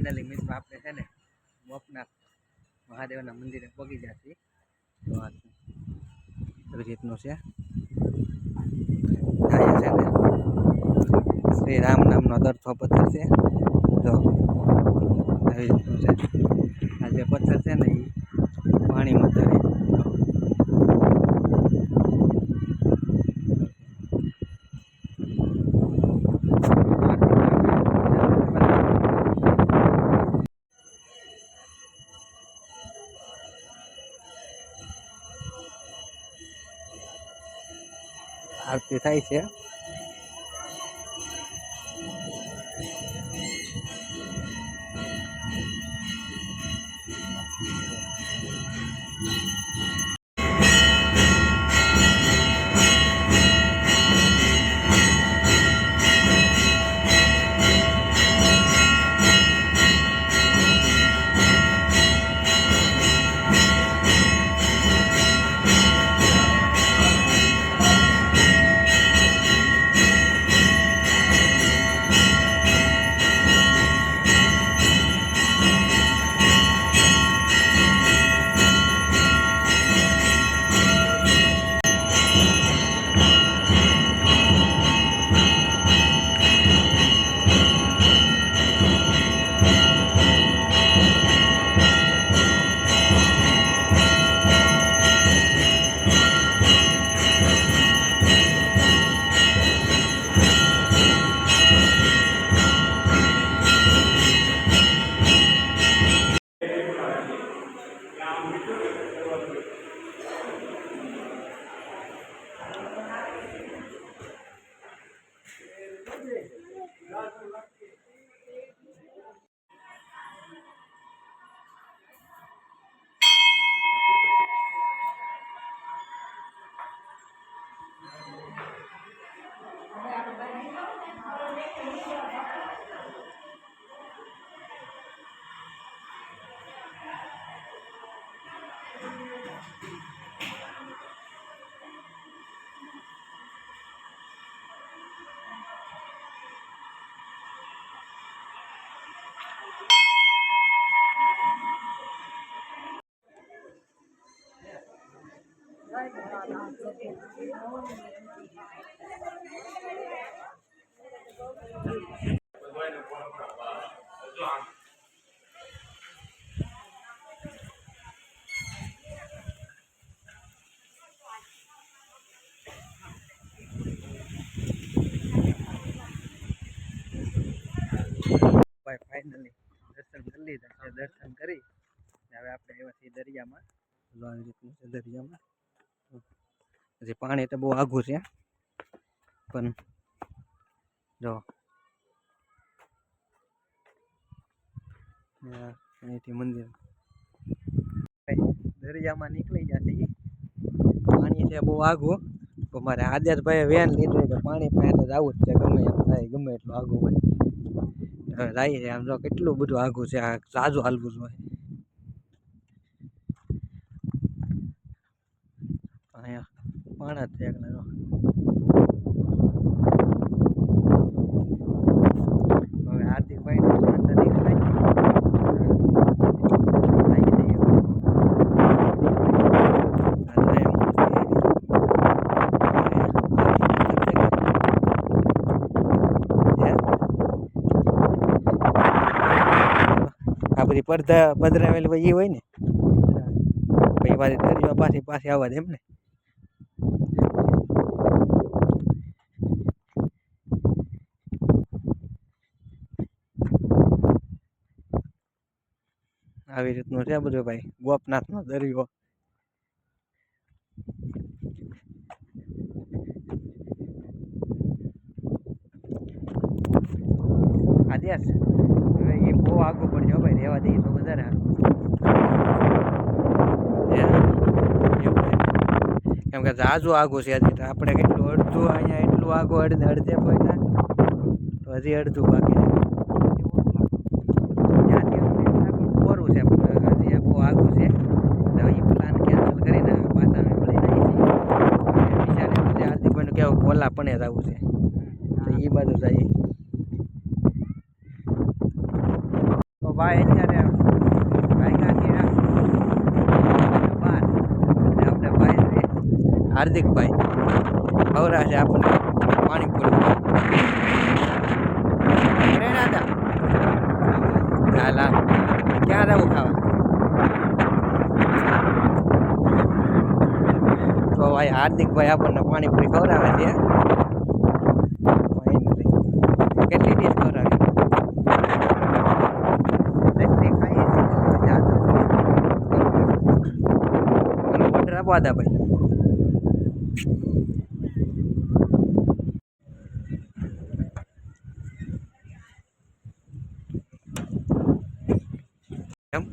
Finally મિત્રો આપણે છે ને ગોપનાથ મહાદેવના મંદિરે પગી ગયા છીએ. તો આ રીતનું છે. અહીંયા છે ને શ્રી રામ નામનો દરથો પથ્થર છે. જો આવી રીતનું છે. આ જે પથ્થર છે ને એ પાણીમાં તરે. આરતી થાય છે. ફાઇનલી દર્શન કરી લીધા છે. દર્શન કરી હવે આપણે આવ્યા છીએ દરિયામાં. આવી રીતનું છે દરિયામાં. હજી પાણી તો બહુ આઘું છે પણ જો અહીંથી મંદિર દરિયામાં નીકળી ગયા છે. પાણી છે બહુ આઘું તો મારે આદિત્યભાઈએ વેન લીધું કે પાણી પાસે તો જવું જ છે. ગમે એમ થાય, ગમે એટલું આઘું હોય. હવે જાય છે. આમ જો કેટલું બધું આઘું છે. આ સાજુ હાલવું જોઈએ. અહીંયા પાણા જ છે એકલા. હવે હાર્દિકભાઈ અંદર નીકળાય. આ બધી પડદા પધરાવેલી હોય એ હોય ને પછી મારી દરિયો પાછી આવવા દે એમ ને. આવી રીતનું છે બધું ભાઈ ગોપનાથનો દરિયો. આદેશ હવે એ બહુ આગળ પડ્યો ભાઈ. રહેવા દઈએ તો વધારે કેમ કે જાજુ આગું છે. હજી તો આપણે કેટલું અડધું અહીંયા એટલું આગું અડધે પહોંચ્યા તો હજી અડધું બાકી છે. કોરું છે હજી બહુ આગું છે. હવે એ પ્લાન કેન્સલ કરીને પાછા અમે મળી જઈએ છીએ. વિચારે હાર્દિકભાઈનું કેવું ઓલા પણ જવું છે તો એ બાજુ જઈએ. ભાઈ અત્યારે ભાઈના ત્યાં બાર અને આપણે ભાઈ છે હાર્દિકભાઈ ખવરા છે આપણને પાણીપુરી હાલ હાલ ક્યાં જવું ખાવા તો ભાઈ હાર્દિકભાઈ આપણને પાણીપુરી ખવડાવે છે કેટલી ડીશ ખવડાવે એટલી ખાઈએ ઓર્ડર આપવા દા ભાઈ એમ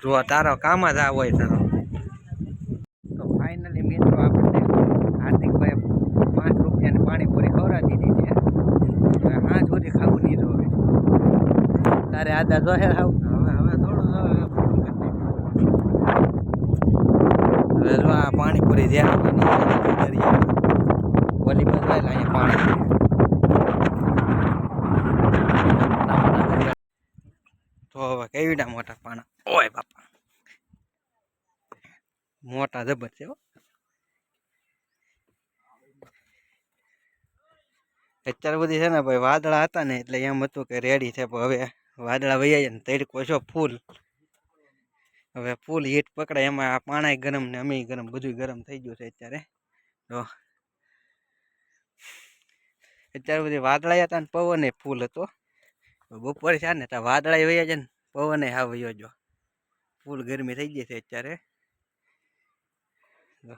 જો તારો કામ જ આ હોય તારો તો ફાઇનલી મિત્રો આપણને હાર્દિકભાઈ 5 રૂપિયાની પાણીપુરી ખવડાવી દીધી છે હા સુધી ખાવું નહીં જોવે તારે આદા જોહે ખાવું હવે થોડું હવે જો આ પાણીપુરી જ્યાં ઓલી બાજુ અહીંયા પાણી તો હવે કેવીડા મોટા પાણા ઓય બાપા મોટા જબર છે અત્યારે બધી છે ને ભાઈ વાદળા હતા ને એટલે એમ હતું કે રેડી છે પણ હવે વાદળા વહી જાય ને તડકો છો ફૂલ હવે ફૂલ હીટ પકડે એમાં આ પાણા ગરમ ને અમે ગરમ બધું ગરમ થઈ ગયું છે અત્યારે તો અત્યારે બધી વાદળા હતા ને પવન ફૂલ હતો બપોરે છે ને ત્યાં વાદળા વહી જાય ને પવન હા વયો જો ફૂલ ગરમી થઈ ગઈ છે અત્યારે તો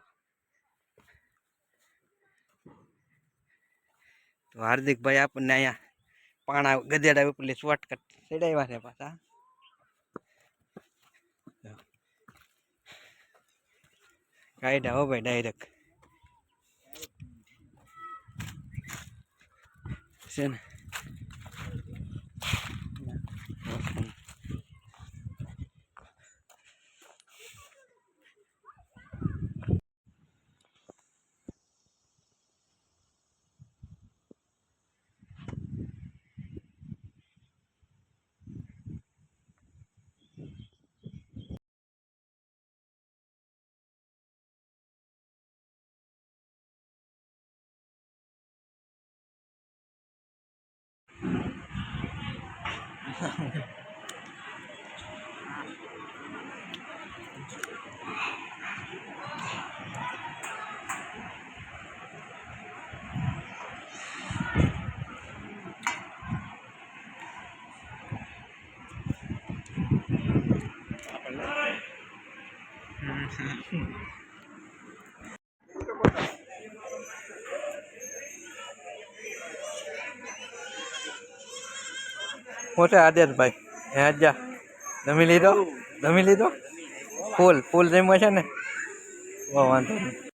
હાર્દિકભાઈ આપણને અહીંયા પાણા ગધેડા ઉપરલી શોર્ટકટ ચડાવ્યા છે પાછા કાઢ્યા હો ભાઈ ડાયરેક્ટ છે ને મોટે આદિત્યભાઈ હે જા જમી લીધો ફૂલ જમ્યો છે ને વાંધો નહીં